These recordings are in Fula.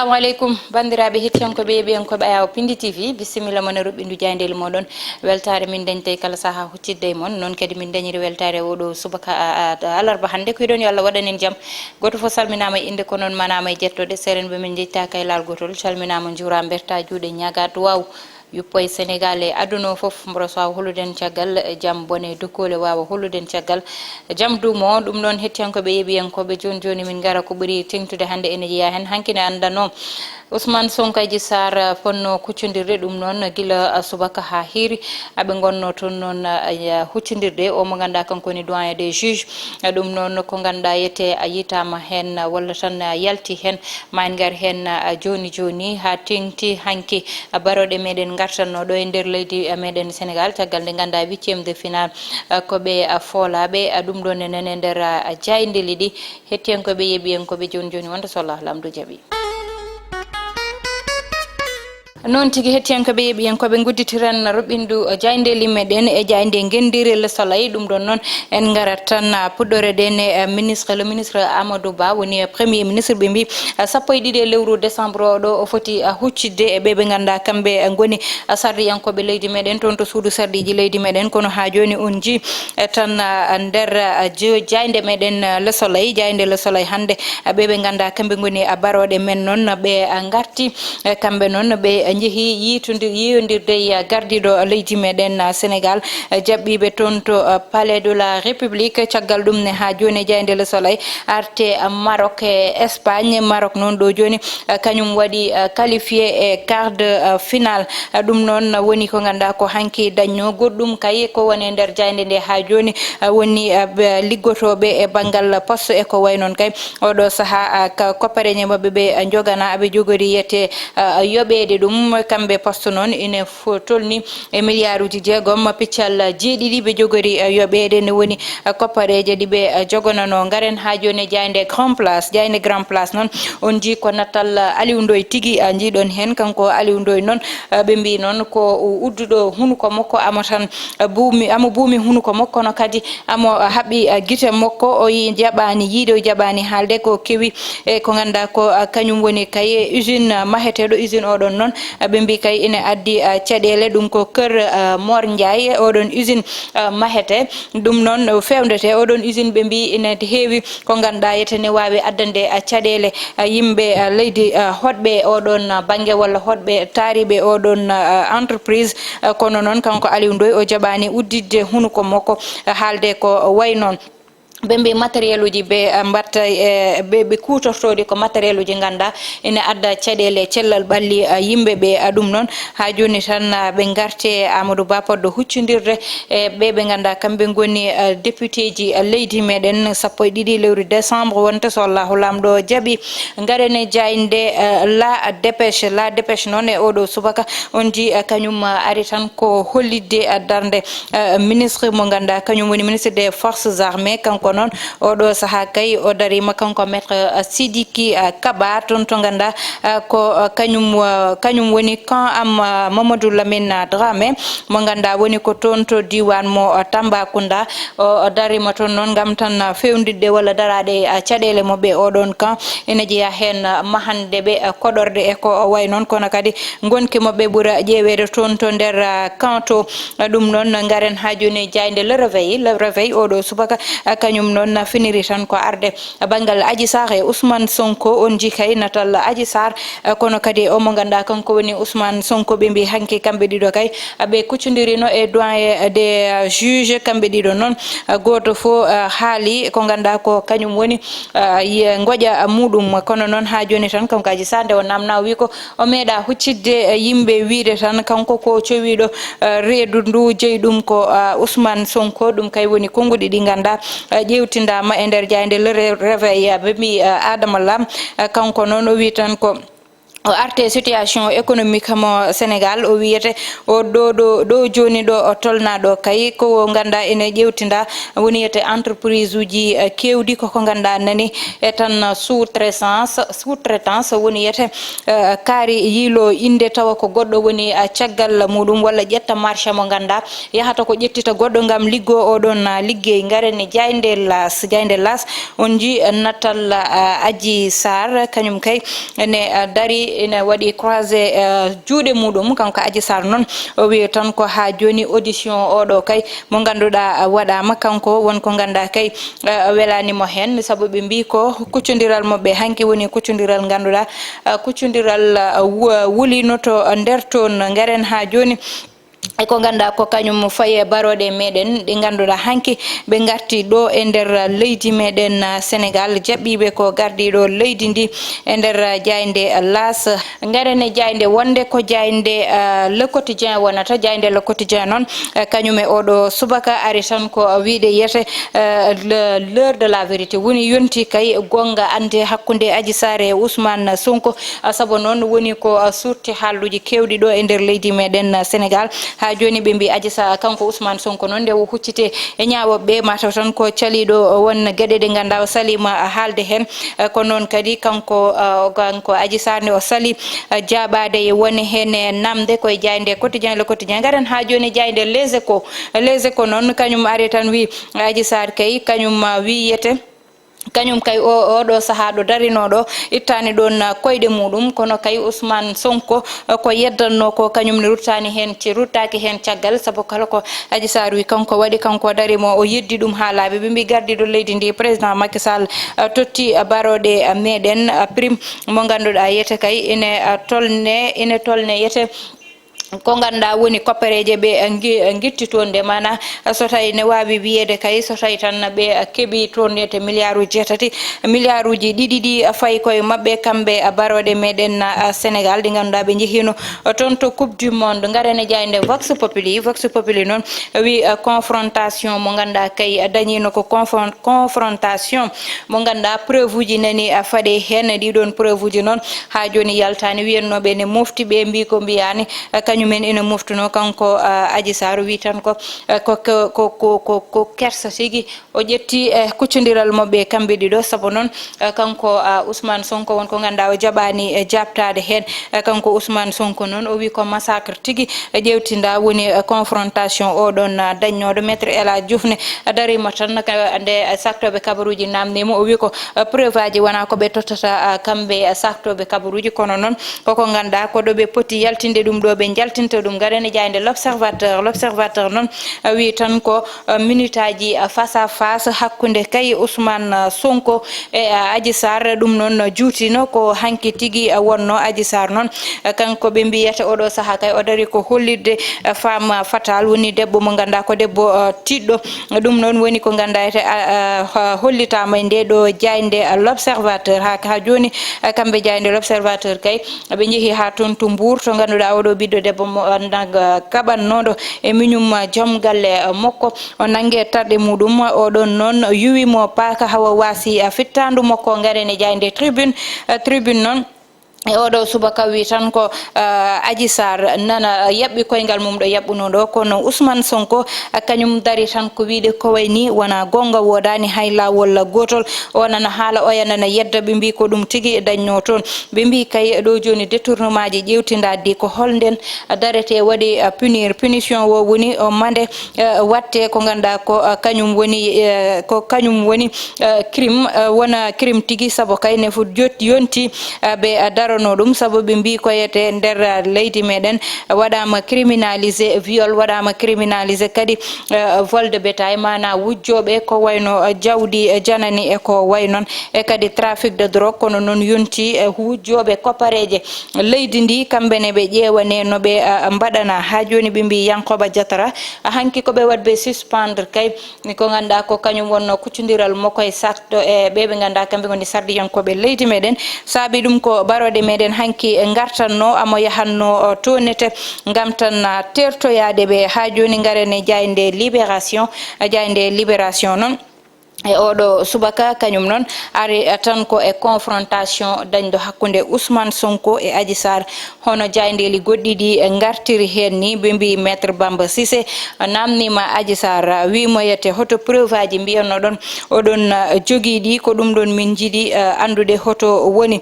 assalamu alaikum bandiraɓe hettiyankoɓe ɓiyankoɓe Ayaw Pindi TV bisimilla moon e ruɓɓindu jayndeli moɗon weltare min dañtay kala saaha huccidde e moon noon kadi min dañiri weltare oɗo subaka alarba hannde ko yiɗon yo Allah waɗanen jaam goto fof salminama e inde ko noon manama e jettode serenɓe min jettaka e laal gotol calminama juura berta juuɗe ñaga duwaw yuppo e Sénégal e aduna fof mboro so wawa holluden caggal jaam bone dukkole wawa holluden caggal jaam dumo ɗum noon hettiyankoɓe yeeɓiyankoɓe joni joni min gara ko ɓuuri tengtude hannde ene jeeya hen hankkine andano Ousmane Sonko Adji Sarr ponno kuccodirde ɗum noon gila subaka ha hiiri aɓe gonno toon noon huccodirde o mo ganduɗa kanko woni doyen des juges ɗum noon ko ganduɗa yette a yitama hen walla tan yalti hen ma en gar hen joni joni ha tengti hanki baroɗe meɗen gartanno ɗo e nder leydi meɗen Sénégal caggal nde ganduɗa 8e de finale koɓe foolaɓe ɗum ɗon e nene nder jaydeli ɗi hettiyankoɓe yeeɓiyankoɓe joni joni wonta so Allah lamdo jaaɓi noon tigi hettiyankoɓe yeeɓiyankoɓe gudditiran ruɓɓindu jayndeli meɗen e jayde gendiri Le Soleil ɗum ɗon noon en garat tan puɗɗorede ne le ministre Amadou Ba woni premier ministre ɓe mbi sappo e ɗiɗi lewru décembre oɗo o foti huccidde e ɓeɓe ganduɗa kamɓe goni sardiyankoɓe leydi meɗen toon to suudu sardiji leydi meɗen kono ha joni on ji tan nder jayde meɗen Le Soleil jayde Le Soleil hande ɓeɓe ganduɗa kamɓe goni baroɗe men noon ɓe garti kamɓe noon ɓe jeehi yiyodirde gardiɗo leydi meɗen Sénégal jaɓɓiɓe toon to palais de la République caggal ɗum ne ha joni jayde Le Soleil arte Maroc e Espagne Maroc noon ɗo joni kañum waɗi qualifié e quart de finale ɗum noon woni ko ganduɗa ko hanki dañno goɗɗum kay ko woni nder jayde nde ha joni woni liggotoɓe e banggal poste e ko way noon kay oɗo saaha koppareje mabɓe ɓe jogana aɓe jogori yette yoɓede ɗum kamɓe poste noon ine tolni e milliard uji 6 piccal jeeɗiɗi ɓe jogori yoɓede ne woni koppareje ɗiɓe jogonano garen ha joni jayde grand place noon on ji ko natal Aliou Ndoye tigui jiiɗon hen kanko Aliou Ndoye noon ɓe mbi noon ko udduɗo hunuko makko amo tan buumi hunuko makko kono kadi amo haɓɓi guite makko o jaɓani yiide o jaɓani haalde ko kewi e ko ganduɗa ko kañum woni kay usine maheteɗo usine oɗon noon ɓe mbi kay ine addi caɗele ɗum ko Kër Mor Ndiaye oɗon usine mahete ɗum noon fewdete oɗon usine ɓe mbi ine heewi ko ganduɗa yetene wawi addande caɗele yimɓe leydi hoɗɓe oɗon banggue walla hoɗɓe taariɓe oɗon entreprise kono noon kanko Aliou Ndoye o jaɓani uddidde hunuko makko haalde ko way noon ɓe mbi matériel uji ɓe mbatta ɓe kutortode ko matériel uji ganduɗa ene adda caɗele cellal ɓalli yimɓe ɓe ɗum noon ha joni tan ɓe garte Amadou Ba podɗo huccodirde e ɓeɓe ganduɗa kamɓe goni député ji leydi meɗen sappo e ɗiɗi lewru décembre wonta so Allahu lamɗo jaaɓi garene jayde la dépêche noon e oɗo subaka on ji kañum ari tan ko hollidde darde ministre mo ganduɗa kañum woni ministre des forces armées kanko noon oɗo saaha kay o darima kanko maître Sidiki Kaba toon to ganduɗa ko kañum woni camp am Mamadou Lamine Dramé mo ganduɗa woni ko toon to diwan mo Tambacounda o darima toon noon gam tan fewdidde walla darade caɗele moɓe oɗon camp ene jeeya hen mahande ɓe koɗorde e ko way noon kono kadi gonki moɓe ɓuura ƴeewede toon to nder camp to ɗum noon garen ha joni jayde le réveil oɗo subaka kañum noon finiri tan ko arde banggal Adji Sarr e Ousmane Sonko on ji kay natal Adji Sarr kono kadi o mo ganduɗa kanko woni Ousmane Sonko ɓe mbi hanki kamɓe ɗiɗo kay ɓe kuccodirino e doyen des juges kamɓe ɗiɗo noon goto fo haali ko ganduɗa ko kañum woni goƴa muɗum kono noon ha joni tan kanko Adji Sarr nde o namna wi ko o meeɗa huccidde yimɓe wiide tan kanko ko cowiɗo reedu ndu jeeyi ɗum ko Ousmane Sonko ɗum kay woni konguɗi ɗi ganduɗa ƴewtindama e nder jayde le réveil ɓe mbi Adama Lam kanko noon o wi tan ko o arte situation économique mo Sénégal o wiyete o ɗo joni ɗo o tolna ɗo kay ko ganda ene ƴewtinda woni yete entreprise uji kewɗi koko ganda nani e tan sous-traitance woni yete kaari yiilo inde tawa ko goɗɗo woni caggal muɗum walla ƴetta marché mo ganda yahata ko ƴettita goɗɗo gam liggo oɗon liggey garene Diaynde Las on ji natal Adji Sarr kañum kay ene dari ina waɗi croisé juuɗe muɗum kanko Adji Sarr noon o wi tan ko ha joni audition oɗo kay mo ganduɗa waɗama kanko wonko ganda kay welanimo hen saabu ɓe mbi ko kuccodiral mabɓe hanki woni kuccodiral ganduɗa kuccodiral wulinoto nder toon garen ha joni ko ganda ko kañum faye barode meɗen ɗi ganduɗa hanki ɓe garti ɗo e nder leydi meɗen Sénégal jaɓɓiɓe ko gardiɗo leydi ndi e nder Diaynde Las garene Diaynde wonde ko Diaynde Le Quotidien wonata Diaynde Le Quotidien noon kañum e oɗo subaka ari tan ko wiide yete l'heure de la vérité woni yonti kay gonga ande hakkude Adji Sarr e Ousmane Sonko saabu noon woni ko surti haalluji kewɗi ɗo e nder leydi meɗen Sénégal ha joni ɓe mbi Adji Sarr kanko Ousmane Sonko noon nde o huccite e ñawoɓe mataw tan ko caliɗo won gueɗe ɗe ganda o salima haalde hen ko noon kadi kanko Adji Sarr nde o sali jaɓade e woni hen e namde koye Diaynde Quotidien Le Quotidien garen ha joni Diaynde Les Échos noon kañum ari tan wi Adji Sarr kay kañum wiyete kañum kay oɗo saaha ɗo darinoɗo ittani ɗon koyɗe muɗum kono kay Ousmane Sonko ko yeddanno ko kañum ne ruttaki hen caggal saabu kala ko Adji Sarr wi kanko waɗi kanko darimo o yeddi ɗum ha laaɓi ɓe mbi gardiɗo leydi ndi président Macky Sall totti barode meɗen prime mo ganduɗa yete kay ene tolne yete ko ganduɗa woni koppareje ɓe guitti toon nde mana so tawi ne wawi wiyede kay so tawi tan ɓe keeɓi toon yete milliard uji 7 milliard uji ɗiɗi ɗi fayi koye mabɓe kamɓe barode meɗen Sénégal ɗi ganduɗa ɓe jeehino toon to coupe du monde garene Diaynde Vox Populi noon wi confrontation mo ganduɗa kay dañino ko confrontation mo ganduɗa preuve uji nani faade hen ɗiɗon preuve uji noon ha joni yaltani wiyannoɓe ne mofti ɓe mbi ko mbiyani kañumen ene moftuno kanko Adji Sarr wi tan ko kersa tigi o ƴetti kuccodiral mabɓe kamɓe ɗiɗo saabu noon kanko Ousmane Sonko wonko ganduɗa o jaɓani jabtade hen kanko Ousmane Sonko noon o wi ko massacre tigi ƴewtinda woni confrontation oɗon dañnoɗo maître El Hadji Diouf ne darima tan nde saktoɓe kabaruji namdimo o wi ko preuve aji wona ko ɓe tottata kamɓe saktoɓe kabaruji kono noon koko ganduɗa ko ɗo ɓe poti yaltinde ɗum ɗo ɓe jaltinta ɗum garene Diaynde l'observateur noon wi tan ko minute aji face à face hakkude kay Ousmane Sonko e Adji Sarr ɗum noon juutino ko hanki tigui wonno Adji Sarr noon kanko ɓe mbiyata oɗo saaha kay o dari ko hollidde femme fatale woni debbo mo ganduɗa ko debbo tiɗɗo ɗum noon woni ko gandayete hollitama e nde ɗo Diaynde l'observateur ha joni kamɓe Diaynde l'observateur kay ɓe jeehi ha toon to Mbour to ganduɗa oɗo ɓiɗɗo debbo mo kaɓannoɗo e miñum joom galle makko o nangge tarɗe muɗum oɗon noon yuwimo paaka hawa waasi fittandu makko garene Diaynde tribune noon e oɗo subaka wi tan ko Adji Sarr nana yaɓɓi koyngal mum ɗo yaɓɓuno ɗo kono Ousmane Sonko kañum dari tan ko wiide ko wayni wona gonga wodani hay lawol gotol o nana haala oya nana yedda ɓe mbi ko ɗum tigui dañno toon ɓe mbi kay ɗo joni détournement ji ƴewtidadi ko holnden darete waɗi punition o woni mande watte ko ganduɗa ko kañum woni crime wona crime tigui saabu kay ne fo yonti ɓe darono ɗum saabu ɓe mbi koyete nder leydi meɗen waɗama criminalisé viol waɗama criminalisé kadi vol de bétail mana wujjoɓe ko wayno jawdi janani e ko way noon e kadi trafic de drogue kono noon yonti wujjoɓe koppareje leydi ndi kamɓene ɓe ƴewane no ɓe mbaɗana ha joni ɓe mbi Yankoba Diatara hanki koɓe wadɓe suspendre kay ko ganduɗa ko kañum wonno kuccodiral makko e sakto e ɓe ganduɗa kamɓe goni sardiyankoɓe leydi meɗen saabi ɗum ko barode meɗen hanki gartanno amo yahanno tonete gam tan tertoyade ɓe ha joni garene Diaynde Libération noon e oɗo subaka kañum noon ari tan ko e confrontation dañɗo hakkude Ousmane Sonko e Adji Sarr hono jayndeli goɗɗiɗi gartiri hen ni ɓe mbi maître Bamba Cissé namnima Adji Sarr wimo yette hoto preuve aji mbiyanno ɗon oɗon jogiiɗi ko ɗum ɗon min jiiɗi andude hoto woni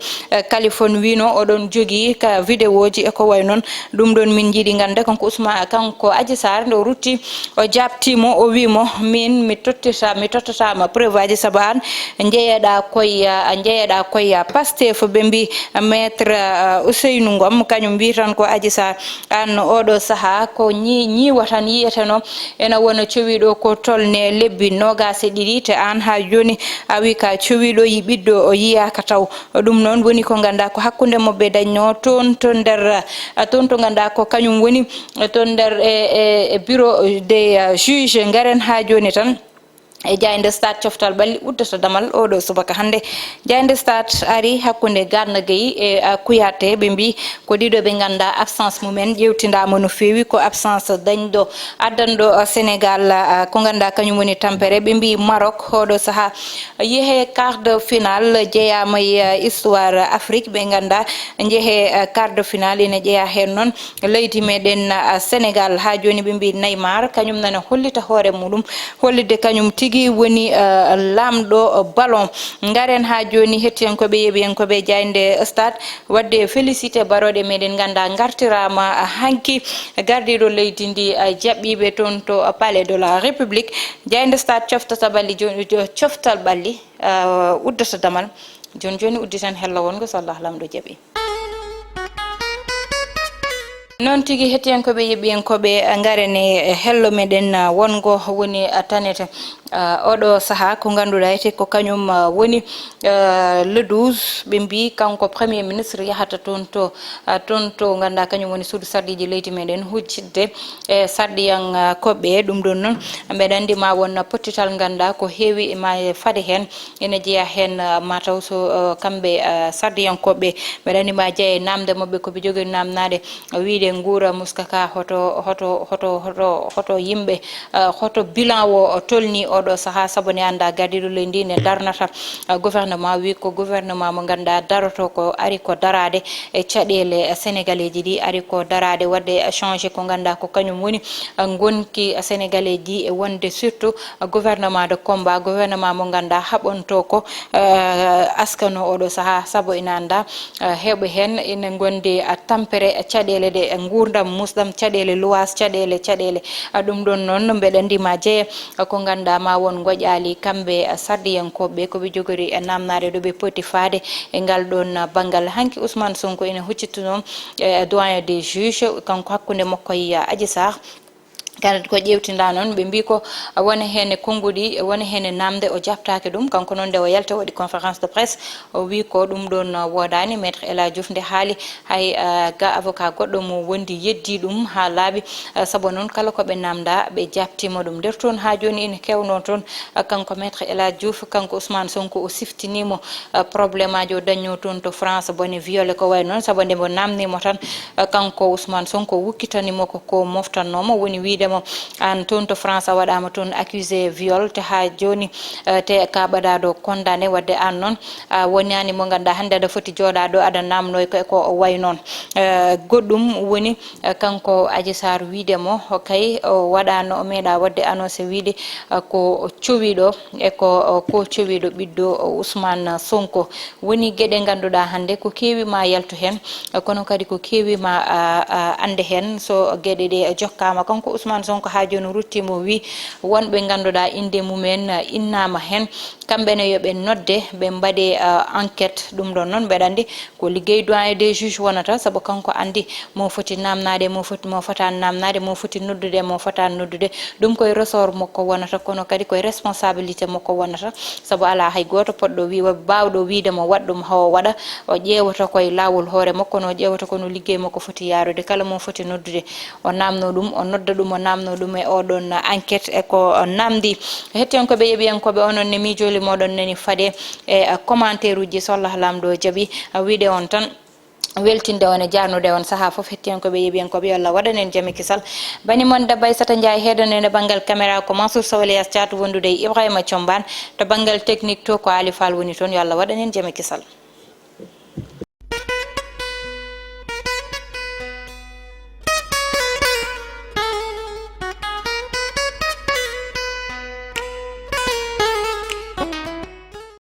Kaliphone wino oɗon jogii ka vidéo ji eko way noon ɗum ɗon min jiiɗi ganda kanko Adji Sarr nde rutti o jabtimo o wimo min mi tottatama preuve aji saabu an jeeyeɗa koye Pastef ɓe mbi maître Ousseynou Ngom kañum mbi tan ko Adji Sarr an oɗo saaha ko ñiwa tan yiyeteno ena wona cowiɗo ko tolne lebbi 22 te an ha joni a wi ka cowiɗo yi ɓiɗɗo o yiyaka taw ɗum noon woni ko ganda ko hakkude mabɓe dañno toon to nder toon to ganda ko kañum woni toon nder e bureau des juges garen ha joni tan e Jayde Stade coftal balli uddata damal oɗo subaka hande Jayde Stade ari hakkude Gana Gueye e Kouyaté ɓe mbi ko ɗiɗo ɓe ganda absence mumen ƴewtidama no fewi ko absence dañɗo addanɗo Sénégal ko ganda kañum woni tampere ɓe mbi Maroc oɗo saaha yeehe quart de finale jeeyama e histoire Afrique ɓe ganda jeehe quart de finale ene jeeya hen noon leydi meɗen Sénégal ha joni ɓe mbi Neymar kañum nana hollita hoore muɗum hollide kañum tigi woni lamɗo ballon garen ha joni hettiyankoɓe yeeɓiyankoɓe Jayde Stade wadde félicité baroɗe meɗen ganda gartirama hanki gardiɗo leydi ndi jaɓɓiɓe toon to palais de la République Jayde Stade coftata balli joni coftal balli uddata damal joni udditan hello wongo so Allah lamɗo jaaɓi noon tigi hettiyankoɓe yeeɓiyankoɓe garene hello meɗen wongo woni tanete oɗo saaha ko ganduɗa ete ko kañum woni le 12 ɓe mbi kanko premier ministre yahata toon to ganda kañum woni suudu sardiji leydi meɗen hujjidde e sardiyan koɓɓe ɗum ɗon noon mbeɗa andi ma won pottital ganda ko heewi ma faade hen ene jeeya hen mataw so kamɓe sardiyankoɓe mbeɗa andi ma jeeye namde mabɓe koɓe jogui namnade wiide nguura muskaka hoto yimɓe hoto bilan o tolni oɗo saaha saabu ne anda gardiɗo leydi ne darnata gouvernement wi ko gouvernement mo ganda daroto ko ari ko darade e caɗele sénégalais ji ɗi ari ko darade wadde changé ko ganda ko kañum woni gonki sénégalais ji e wonde surtout gouvernement de combat gouvernement mo ganda haɓonto ko askano oɗo saaha saabu ina anda heɓe hen ina gonde tampere caɗele de gurdam musɗam caɗele luwas caɗele ɗum ɗon noon mbeɗa andi ma jeeya ko ganda ma won goƴali kamɓe sardiyankoɓe koɓe jogori namnade ɗo ɓe poti faade e ngal ɗon banggal hanki Ousmane Sonko ene huccituno doyen des juges kanko hakkude makko e Adji Sarr kadi ko ƴewtinda noon ɓe mbi ko wona hen konnguɗi wona hen namde o jabtake ɗum kanko noon nde o yalta waɗi conférence de presse o wi ko ɗum ɗon wodani maître El Hadji Diouf nde haali hay ga avocat goɗɗo mo wondi yeddi ɗum ha laaɓi saabu noon kala koɓe namda ɓe jabtima ɗum nder toon ha joni ene kewno toon kanko maître El Hadji Diouf kanko Ousmane Sonko o siftinimo probléme aji o dañño toon to France bone violé ko way noon saabu nde mo namnimo tan kanko Ousmane Sonko wukkitanimo ko moftannomo woni wiide an toon to France a waɗama toon accusé viol te ha joni te ka ɓaɗaɗo condamné wadde an noon wonani mo ganduɗa hande aɗa foti joɗaɗo aɗa namnoy ko way noon goɗɗum woni kanko Adji Sarr wiidemo kay o waɗano o meeɗa wadde annoncé wiide ko cowiɗo e ko cowiɗo ɓiɗɗo Ousmane Sonko woni gueɗe ganduɗa hande ko kewi ma yaltu hen kono kadi ko kewi ma ande hen so gueɗe ɗe jokkama kanko Ousmane Sonko ha joni ruttimo wi wonɓe ganduɗa inde mumen innama hen kamɓene yoɓe nodde ɓe mbaɗe enquête ɗum ɗon noon mbeɗa andi ko liggey doyen des juges wonata saabu kanko andi mo foti namnade mo fotani namnade mo foti noddude mo fotani noddude ɗum koye ressort makko wonata kono kadi koye responsabilité makko wonata saabu ala hay goto poɗɗo wiwa bawɗo wiidemo waɗɗum hawo waɗa o ƴewata koye lawol hoore makko no ƴewata kono liggey makko foti yarude kala mo foti noddude o namno ɗum o nodda ɗum o namno ɗum e oɗon enquête e ko namdi hettiyankoɓe yeeɓiyankoɓe onon ne miijoli moɗon nani faade e commentaire uji so Allah lamɗo jaaɓi wiide on tan weltinde on e jarnude on saaha fof hettiyankoɓe yeeɓiyankoɓe yo Allah waɗanen jaami kisal bani moon Dabba Aissata Ndiaye heɗone e banggal caméra ko Mansour Sow Elias Thiatou wondude e Ibrahima Thiombane to banggal technique to ko Ali Fall woni toon yo Allah waɗanen jaami kisal